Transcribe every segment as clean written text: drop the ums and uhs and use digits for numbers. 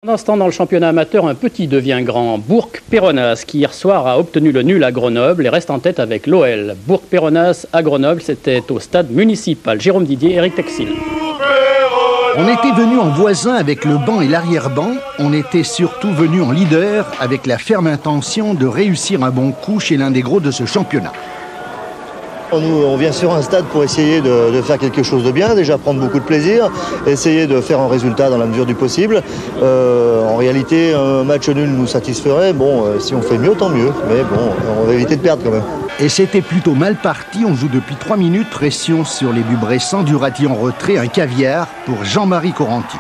Pendant ce temps, dans le championnat amateur, un petit devient grand. Bourg-Péronnas, qui hier soir a obtenu le nul à Grenoble et reste en tête avec l'OL. Bourg-Péronnas à Grenoble, c'était au stade municipal. Jérôme Didier, Éric Texil. On était venu en voisin avec le banc et l'arrière-banc. On était surtout venu en leader avec la ferme intention de réussir un bon coup chez l'un des gros de ce championnat. Nous, on vient sur un stade pour essayer de faire quelque chose de bien, déjà prendre beaucoup de plaisir, essayer de faire un résultat dans la mesure du possible. En réalité, un match nul nous satisferait. Bon, si on fait mieux, tant mieux. Mais bon, on va éviter de perdre quand même. Et c'était plutôt mal parti. On joue depuis 3 minutes. Pression sur les buts bressants. Durati en retrait. Un caviar pour Jean-Marie Coranty.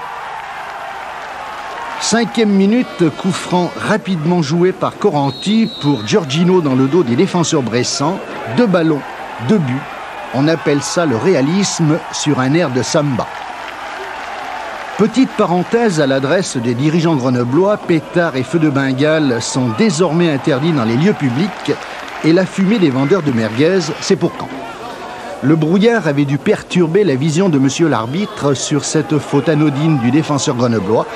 5e minute, coup franc rapidement joué par Coranty pour Giorgino dans le dos des défenseurs bressants. 2 ballons. 2 buts, on appelle ça le réalisme sur un air de samba. Petite parenthèse à l'adresse des dirigeants grenoblois, pétards et feux de Bengale sont désormais interdits dans les lieux publics et la fumée des vendeurs de merguez, c'est pour quand. Le brouillard avait dû perturber la vision de monsieur l'arbitre sur cette faute anodine du défenseur grenoblois.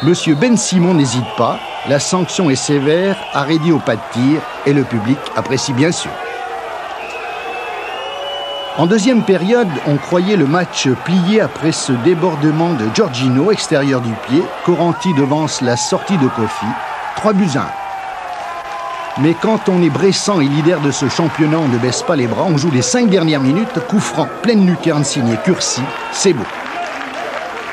Monsieur Ben Simon n'hésite pas, la sanction est sévère, arrêté au pas de tir et le public apprécie bien sûr. En deuxième période, on croyait le match plié après ce débordement de Giorgino, extérieur du pied. Coranty devance la sortie de Kofi, 3 buts à 1. Mais quand on est bressant et leader de ce championnat, on ne baisse pas les bras. On joue les 5 dernières minutes, coup franc, pleine lucarne signé Curcy, c'est beau.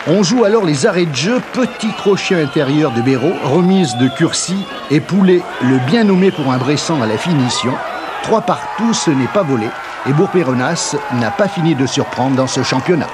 On joue alors les arrêts de jeu, petit crochet intérieur de Béraud, remise de Curcy et Poulet, le bien nommé pour un bressant à la finition. 3 partout, ce n'est pas volé. Et Bourg-Péronnas n'a pas fini de surprendre dans ce championnat.